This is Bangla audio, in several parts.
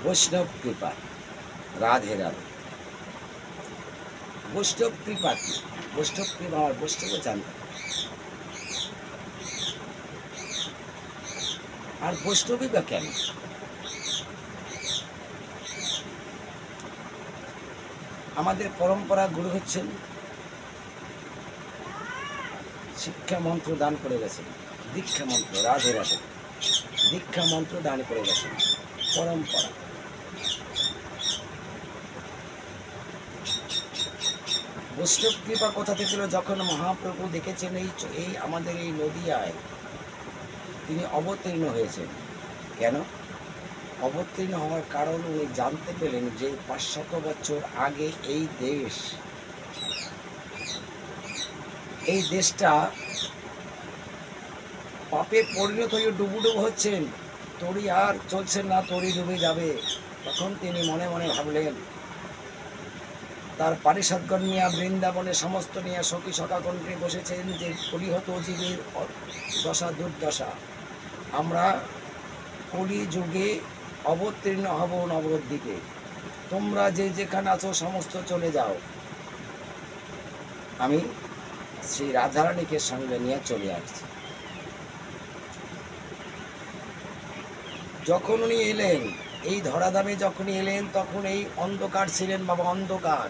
বৈষ্ণব কৃপা। রাধে রাধে। বৈষ্ণব কৃপা কি? বৈষ্ণব কৃপা আমার বৈষ্ণব জানতে, আর বৈষ্ণবী বা কেন? আমাদের পরম্পরা গুরু হচ্ছেন শিক্ষা মন্ত্র দান করে গেছেন, দীক্ষা মন্ত্র, রাধে রাধে, দীক্ষা মন্ত্র দান করে গেছেন পরম্পরা। বৈষ্ণব কৃপা কোথা থেকে ছিল? যখন মহাপ্রভু দেখেছেন এই আমাদের এই নদিয়ায় তিনি অবতীর্ণ হয়েছেন। কেন অবতীর্ণ হওয়ার কারণ? উনি জানতে পেলেন যে 500 বছর আগে এই দেশটা পাপে পরিণত হয়ে ডুবুডুবু হচ্ছেন, তরি আর চলছেন না, তরি ডুবে যাবে। তখন তিনি মনে মনে ভাবলেন, তার পারিষদগণ নিয়ে বৃন্দাবনে সমস্ত নিয়ে সখী সখাগণকে বসেছেন যে পরিহত জীবের দশা দুর্দশা, আমরা কলি যুগে অবতীর্ণ হব নবদ্বীপে, তোমরা যে যেখানে আছো সমস্ত চলে যাও, আমি শ্রী রাধারানীকে সঙ্গে নিয়ে চলে আসছি। যখন উনি এলেন এই ধরাধামে, যখন এলেন তখন এই অন্ধকার ছিলেন বাবা, অন্ধকার।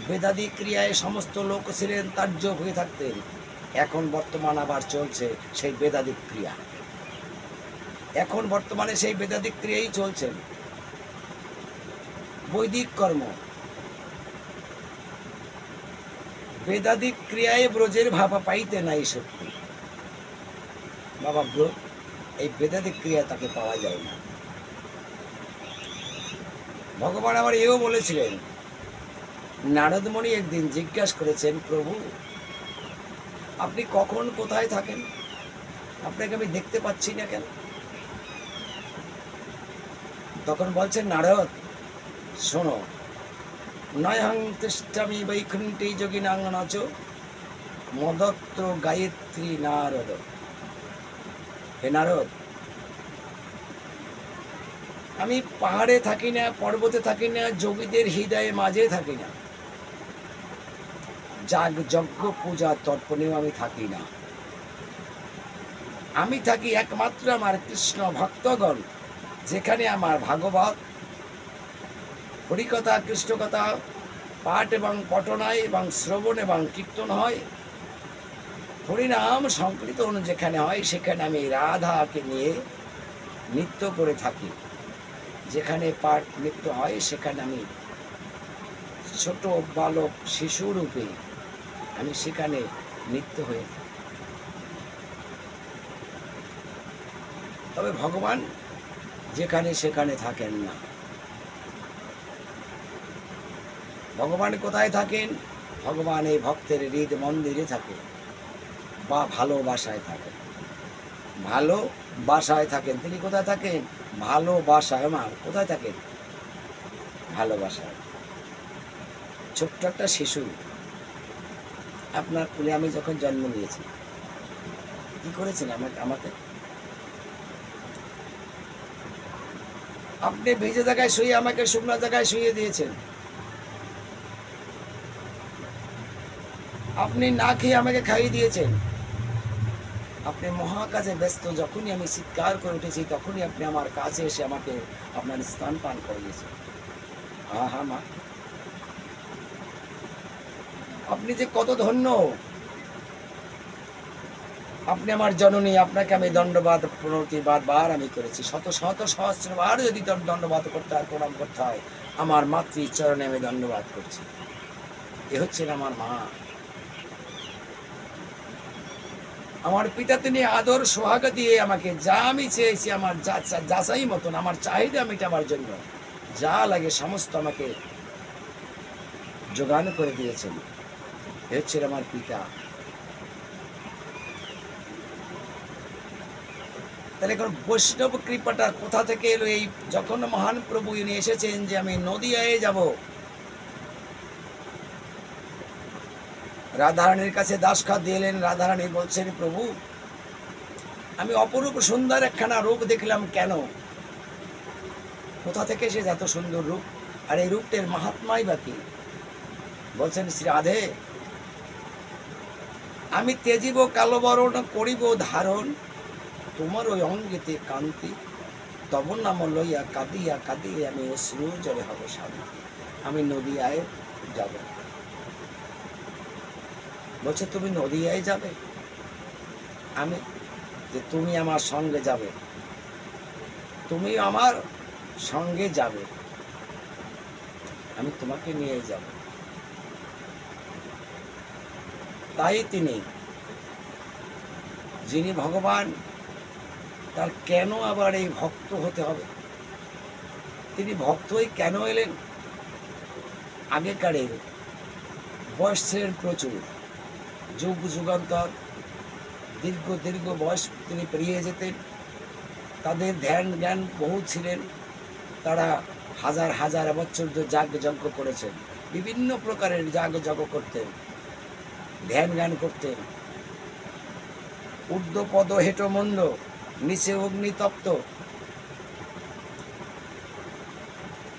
বেদাদি ক্রিয়ায় সমস্ত লোক ছিলেন তার্য হয়ে থাকতেন। এখন বর্তমান আবার চলছে সেই বেদাদিক ক্রিয়া, এখন বর্তমানে সেই বেদাদিক ক্রিয়াই চলছেন। বৈদিক কর্ম, বেদাদিক ক্রিয়ায় ব্রজের ভাবা পাইতে নাই সত্যি বাবা। এই বেদাদিক ক্রিয়া তাকে পাওয়া যায় না। ভগবান আবার এও বলেছিলেন, নারদমণি একদিন জিজ্ঞাসা করেছেন, প্রভু আপনি কখন কোথায় থাকেন? আপনাকে আমি দেখতে পাচ্ছি না কেন? তখন বলছেন, নারদ শোনো, নয়হং তিষ্ঠামি বৈকুণ্ঠে যোগিনাং নচ মদত্ত গায়ত্রী নারদ। হে নারদ, আমি পাহাড়ে থাকি না, পর্বতে থাকি না, যোগীদের হৃদয়ে মাঝে থাকি না, যাগ যজ্ঞ পূজা তর্পণেও আমি থাকি না। আমি থাকি একমাত্র আমার কৃষ্ণ ভক্তগণ, যেখানে আমার ভাগবত হরিকথা কৃষ্ণকথা পাঠ এবং পঠনায় এবং শ্রবণ এবং কীর্তন হয়, হরিনাম সংকীর্তন যেখানে হয় সেখানে আমি রাধাকে নিয়ে নৃত্য করে থাকি। যেখানে পাঠ নৃত্য হয় সেখানে আমি ছোট বালক শিশুরূপে আমি সেখানে নৃত্য হয়ে থাকি। তবে ভগবান যেখানে সেখানে থাকেন না। ভগবান কোথায় থাকেন? ভগবান এই ভক্তের হৃদ মন্দিরে থাকে বা ভালোবাসায় থাকেন। ভালোবাসায় থাকেন। তিনি কোথায় থাকেন? ভালোবাসায়। আমার কোথায় থাকেন? ভালোবাসায়। ছোট্ট একটা শিশু আপনার কোলে আমি যখন জন্ম নিয়েছি, কি করেছেন আমাকে? আপনি ভিজে জায়গায় শুয়ে আমাকে শুকনো জায়গায় শুয়ে দিয়েছেন। আপনি না খেয়ে আমাকে খাইয়ে দিয়েছেন। আপনি মহাকাজে ব্যস্ত, যখনই আমি চিৎকার করে উঠেছি তখনই আপনি আমার কাছে এসে আমাকে আপনার স্তন পান করে দিয়েছেন। হা মা, আপনি যে কত ধন্য। আপনি আমার জননী, আপনাকে আমি দণ্ডবাদ প্রণতিবাদ বার আমি করেছি, শত শত সহস্রবার যদি দণ্ডবাদ করতে হয়, প্রণাম করতে হয়, আমার মাতৃ চরণে আমি দণ্ডবাদ করছি। এ হচ্ছেন আমার মা, আমার পিতা। তিনি আদর সোহাগ দিয়ে আমাকে যা আমি চেয়েছি, আমার যাচাই মতন আমার চাহিদা মেটাবার জন্য যা লাগে সমস্ত আমাকে যোগান করে দিয়েছেন। এ হচ্ছেন আমার পিতা। তাহলে এখন বৈষ্ণব কৃপাটা কোথা থেকে এলো? এই যখন মহান প্রভু ইনি এসেছেন যে আমি নদিয়ায় যাব, রাধারানীর কাছে দাসখাত দিলেন। রাধারানী বলছেন, প্রভু আমি অপরূপ সুন্দর একখানা রূপ দেখলাম। কেন? কোথা থেকে এসে এত সুন্দর রূপ, আর এই রূপটার মাহাত্মাই বা কি? বলছেন শ্রী রাধে, আমি তেজিব কালো বরণ করিব ধারণ, তোমার ওই অঙ্গেতে কান্তি, তব নাম লইয়া কাঁদিয়া কাঁদিয়ে আমি অশ্রু জলে হব শান্তি। আমি নদিয়ায় যাব। বলছে তুমি নদিয়ায় যাবে? আমি যে তুমি আমার সঙ্গে যাবে, তুমি আমার সঙ্গে যাবে, আমি তোমাকে নিয়ে যাব। তাই তিনি, যিনি ভগবান, তার কেন আবার এই ভক্ত হতে হবে? তিনি ভক্ত হয়ে কেন এলেন? আগেকারের বয়স ছিলেন প্রচুর, যুগ যুগান্তর দীর্ঘ দীর্ঘ বয়স তিনি পেরিয়ে যেতেন। তাদের ধ্যান জ্ঞান বহু ছিলেন, তারা হাজার হাজার বছর ধরে যাগযজ্ঞ করেছেন, বিভিন্ন প্রকারের যাগযজ্ঞ করতেন, ধ্যান জ্ঞান করতেন। ঊর্ধ্ব পদ হেঁটো মন্দ, নিচে অগ্নিতপ্ত।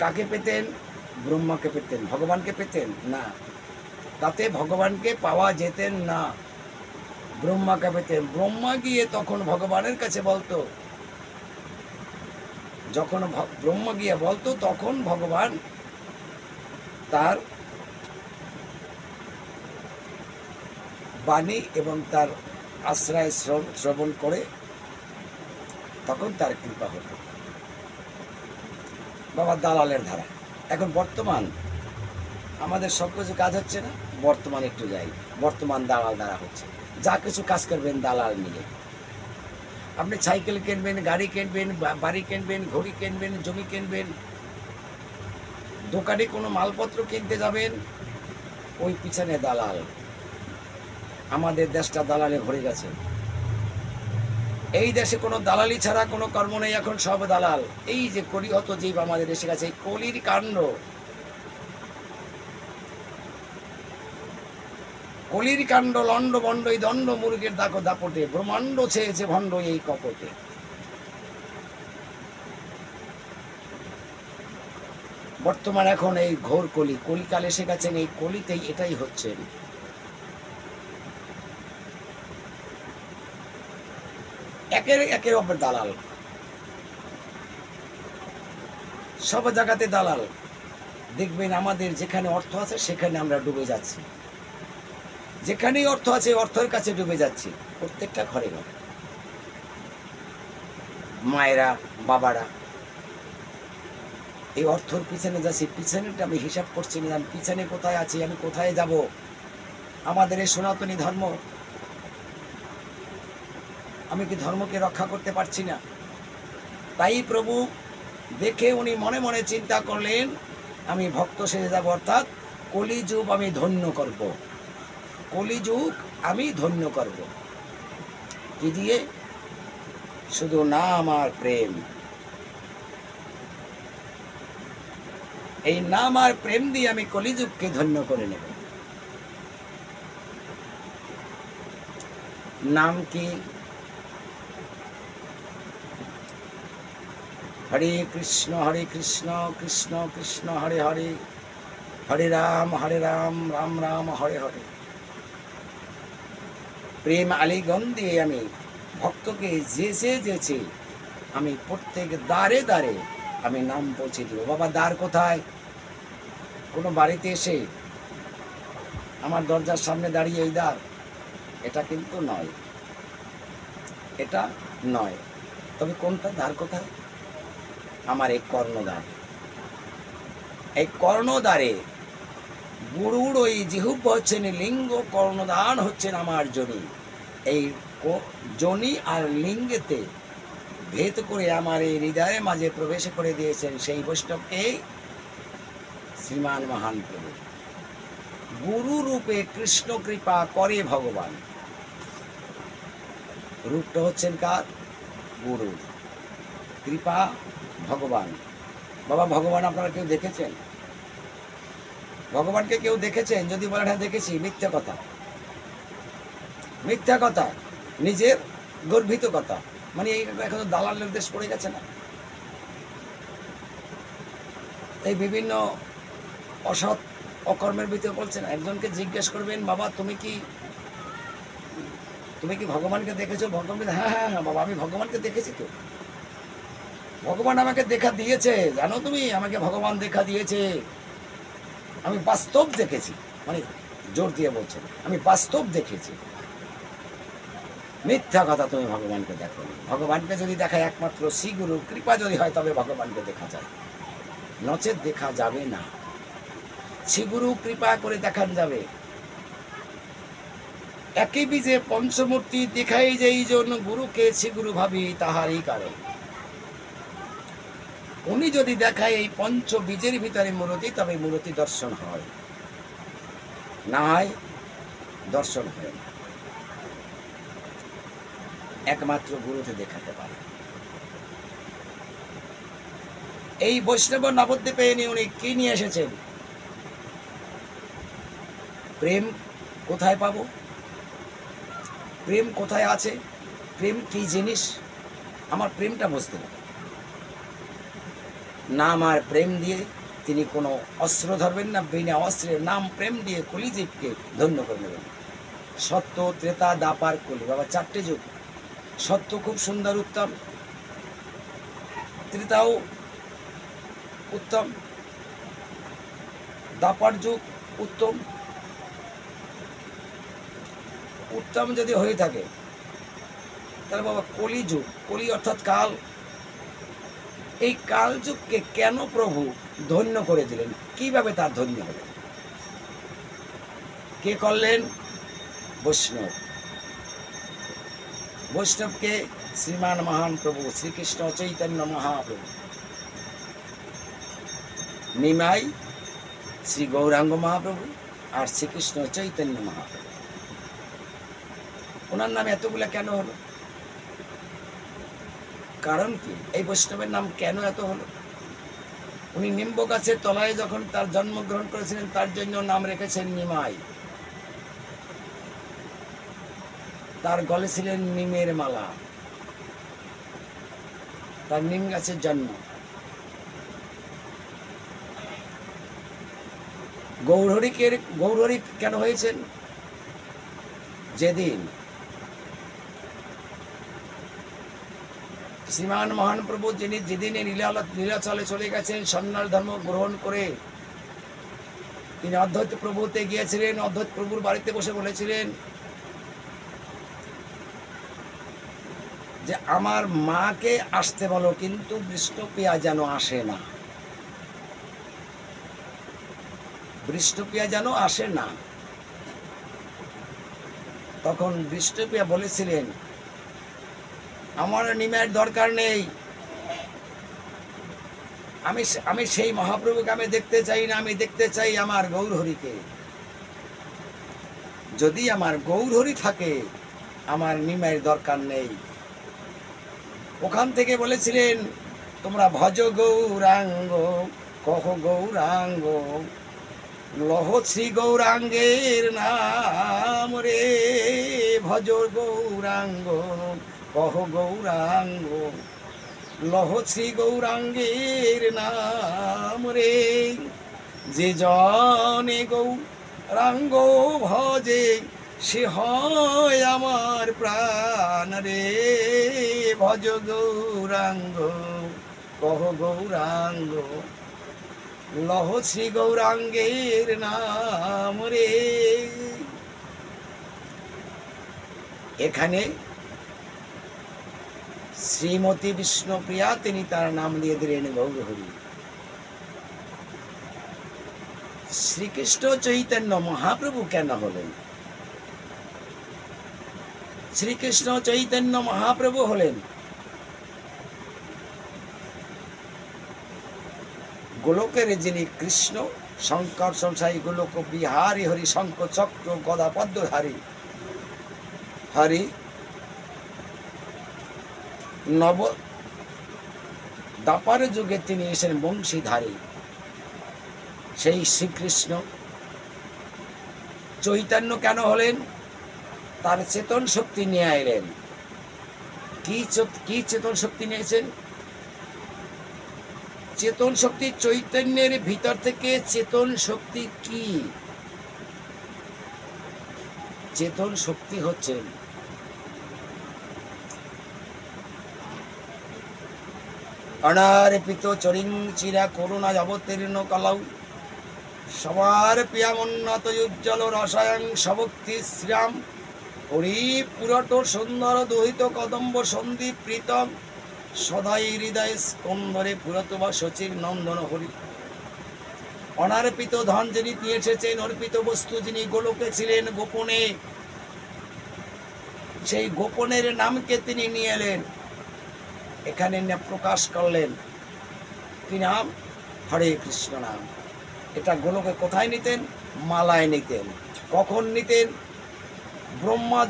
কাকে পেতেন? ব্রহ্মাকে পেতেন। ভগবানকে পেতেন না, তাতে ভগবানকে পাওয়া যেতেন না। ব্রহ্মাকে পেতেন। ব্রহ্মা গিয়ে তখন ভগবানের কাছে বলতো, যখন ব্রহ্মা গিয়ে বলতো তখন ভগবান তার বাণী এবং তার আশ্রয় শ্রবণ করে তখন তার কৃপা হতো। বাবা দালালের ধারা। এখন বর্তমান আমাদের সব কিছু কাজ হচ্ছে না, বর্তমান একটু যাই, বর্তমান দালাল দ্বারা হচ্ছে। যা কিছু কাজ করবেন দালাল নিয়ে। আপনি সাইকেল কিনবেন, গাড়ি কিনবেন, বাড়ি কিনবেন, ঘড়ি কিনবেন, জমি কিনবেন, দোকানে কোনো মালপত্র কিনতে যাবেন, ওই পিছনে দালাল। আমাদের দেশটা দালালে ভরে গেছে। এই দেশে কোনো দালালি ছাড়া কোনো কর্ম নেই, এখন সব দালাল। এই যে কলিহত জীব আমাদের এসে গেছে, এই কলির কাণ্ড, কলির কাণ্ড, লণ্ড বণ্ড, এই দণ্ড মুরগের দাপটে, ব্রহ্মাণ্ড ছেয়েছে ভণ্ড এই কপটে। বর্তমান এখন এই ঘোর কলি, কলিকাল এসে গেছেন, এই কলিতেই এটাই হচ্ছে। একের ওপর দালাল, সব জায়গাতে দালাল। দেখবেন আমাদের যেখানে অর্থ আছে সেখানে আমরা ডুবে যাচ্ছি, যেখানেই অর্থ আছে অর্থের কাছে ডুবে যাচ্ছি। প্রত্যেকটা ঘরে ঘরে মায়েরা, বাবারা এই অর্থর পিছনে যাচ্ছি। পিছনেটা আমি হিসাব করছি না, আমি পিছনে কোথায় আছি, আমি কোথায় যাব। আমাদের এই সনাতনী ধর্ম, আমি কি ধর্মকে রক্ষা করতে পারছি না? তাই প্রভু দেখে উনি মনে মনে চিন্তা করলেন, আমি ভক্ত সেজে যাব, অর্থাৎ কলিযুগ আমি ধন্য করব। কলিযুগ আমি ধন্য করব কি দিয়ে? শুধু নাম আর প্রেম। এই নাম আর প্রেম দিয়ে আমি কলিযুগকে ধন্য করে নেব। নাম কি? হরে কৃষ্ণ কৃষ্ণ কৃষ্ণ হরে হরে, হরে রাম রাম রাম হরে হরে। প্রেম আলিঙ্গন দিয়ে আমি ভক্তকে যেছে আমি প্রত্যেক দ্বারে দ্বারে আমি নাম পৌঁছে দেব। বাবা দ্বার কোথায়? কোনো বাড়িতে এসে আমার দরজার সামনে দাঁড়িয়ে এই দ্বার, এটা কিন্তু নয়, এটা নয়। তবে কোনটা? দ্বার কোথায়? আমার এই কর্ণদ্বার। এই কর্ণদ্বারে গুরুর ওই জিহুব্ব হচ্ছেন লিঙ্গ, কর্ণদান হচ্ছেন আমার জনি। এই জনি আর লিঙ্গেতে ভেদ করে আমার এই হৃদয়ের মাঝে প্রবেশ করে দিয়েছেন সেই বৈষ্ণবকে শ্রীমান মহান প্রভু। গুরু রূপে কৃষ্ণ কৃপা করে ভগবান। রূপটা হচ্ছেন কার? গুরু। কৃপা ভগবান। বাবা ভগবান আপনারা কেউ দেখেছেন? ভগবানকে কেউ দেখেছেন? যদি বলেন হ্যাঁ দেখেছি, মিথ্যা কথা, মিথ্যা কথা, নিজের গর্বিত কথা। মানে এই এখন দালালের দেশ পড়ে গেছে না? এই বিভিন্ন অসৎ অকর্মের ভিতরে বলছেন। একজনকে জিজ্ঞেস করবেন, বাবা তুমি কি ভগবানকে দেখেছো? ভগবান বলছে, হ্যাঁ হ্যাঁ হ্যাঁ বাবা, আমি ভগবানকে দেখেছি তো। ভগবান আমাকে দেখা দিয়েছে, জানো তুমি, আমাকে ভগবান দেখা দিয়েছে, আমি বাস্তব দেখেছি। মানে জোর দিয়ে বলছেন, আমি বাস্তব দেখেছি। মিথ্যা কথা, তুমি ভগবানকে দেখো। ভগবানকে যদি দেখায় একমাত্র শ্রী গুরু কৃপা যদি হয় তবে ভগবানকে দেখা যায়, নচেত দেখা যাবে না। শ্রী গুরু কৃপা করে দেখান যাবে। একই বীজে পঞ্চমূর্তি দেখাই যেই জন্য গুরুকে শ্রী গুরু ভাবি তাহারই কারণ। উনি যদি দেখায় এই পঞ্চ বীজের ভিতরে মূর্তি, তবে মূর্তি দর্শন হয়, না হয় দর্শন হয় না। একমাত্র গুরুতে দেখাতে পারে। এই বৈষ্ণব নবদ্বীপে উনি কি নিয়ে এসেছেন? প্রেম কোথায় পাবো? প্রেম কোথায় আছে? প্রেম কি জিনিস? আমার প্রেমটা বুঝতে হবে। নাম আর প্রেম দিয়ে তিনি কোনো অস্ত্র ধরবেন না, বিনা অস্ত্রের নাম প্রেম দিয়ে কলিজীবকে ধন্য করে নেবেন। সত্য, ত্রেতা, দাপার, কলি, বাবা চারটে যুগ। সত্য খুব সুন্দর উত্তম, ত্রেতাও উত্তম, দাপার যুগ উত্তম। উত্তম যদি হয়ে থাকে তাহলে বাবা কলি যুগ, কলি অর্থাৎ কাল। এই কাল যুগকে কেন প্রভু ধন্য করে দিলেন? কিভাবে তার ধন্য হলেন? কে করলেন? বৈষ্ণব। বৈষ্ণবকে শ্রীমান মহান প্রভু শ্রীকৃষ্ণ চৈতন্য মহাপ্রভু, নিমাই শ্রী গৌরাঙ্গ মহাপ্রভু আর শ্রীকৃষ্ণ চৈতন্য মহাপ্রভু। ওনার নাম এতগুলা কেন হলো? কারণ কি? এই বৈষ্ণবের নাম কেন এত হলো? উনি নিম্ব গাছের তলায় যখন তার জন্মগ্রহণ করেছিলেন, তার জন্য নাম রেখেছেন নিমাই। তার গলে ছিলেন নিমের মালা, তার নিম গাছের জন্ম। গৌরহরি কেন হয়েছেন? যেদিন শ্রীমান মহানপ্রভু যেদিন লীলাচলে চলে গেছেন, সন্ন্যাস ধর্ম গ্রহণ করে তিনি অদ্বৈত প্রভুতে গিয়েছিলেন। অদ্বৈত প্রভুর বাড়িতে বসে বলেছিলেন যে আমার মাকে আসতে বলো, কিন্তু বিষ্ণুপ্রিয়া যেন আসে না, বিষ্ণুপ্রিয়া যেন আসে না। তখন বিষ্ণুপ্রিয়া বলেছিলেন, আমার নিমের দরকার নেই, আমি সেই মহাপ্রভুকে আমি দেখতে চাই না, আমি দেখতে চাই আমার গৌরহরিকে। যদি আমার গৌরহরি থাকে, আমার নিমের দরকার নেই। ওখান থেকে বলেছিলেন, তোমরা ভজ গৌরাঙ্গ, কহ গৌরাঙ্গ, লহ শ্রী গৌরাঙ্গের নাম রে। ভজ গৌরাঙ্গ, কহ গৌরাঙ্গ, লহ শ্রী গৌরাঙ্গের নাম রে। যে জনে গৌরাঙ্গ ভজে, সে হয় আমার প্রাণ রে। ভজ গৌরাঙ্গ, কহ গৌরাঙ্গ, লহ শ্রী গৌরাঙ্গের নাম রে। এখানে শ্রীমতী বিষ্ণুপ্রিয়া, তিনি তার নাম দিয়ে দিলেন গৌরহরি। শ্রীকৃষ্ণ চৈতন্য মহাপ্রভু কেন হলেন? শ্রীকৃষ্ণ চৈতন্য মহাপ্রভু হলেন গোলকের যিনি কৃষ্ণ, শঙ্কর সংসারী গোলক বিহারী, হরি শঙ্খ চক্র গদা পদ্মধারী হরি। নব দাপার যুগে তিনি এসেছেন বংশীধারী। সেই শ্রীকৃষ্ণ চৈতন্য কেন হলেন? তার চেতন শক্তি নিয়ে এলেন। কি চেতন শক্তি নিয়েছেন? চেতন শক্তি চৈতন্যের ভিতর থেকে চেতন শক্তি কি? চেতন শক্তি হচ্ছেন অনার্পিত চরিং চিরা করুণা অবতীর্ণ কালাউ সবার প্রিয়ামন্নত উজ্জ্বল রসায়ন সভক্তি শ্রীরাম হরি পুরট সুন্দর দোহিত কদম্ব সন্দীপ প্রীতম সদাই হৃদয় স্কন্দরে পুরত বা সচির নন্দন হরি। অনার্পিত ধন যিনি নিয়ে এসেছেন, অর্পিত বস্তু যিনি গোলকে ছিলেন গোপনে, সেই গোপনের নামকে তিনি নিয়ে এলেন, এখানে প্রকাশ করলেন। কি নাম? হরে কৃষ্ণ নাম। এটা গোলকে কোথায় নিতেন? মালায় নিতেন। কখন নিতেন? ব্রহ্মা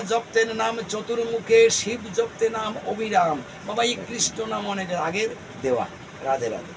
জপতেন নাম চতুর্মুখে, শিব জপতে নাম অবিরাম। বাবা এই কৃষ্ণ নাম অনেক আগের দেওয়া। রাধে রাধে।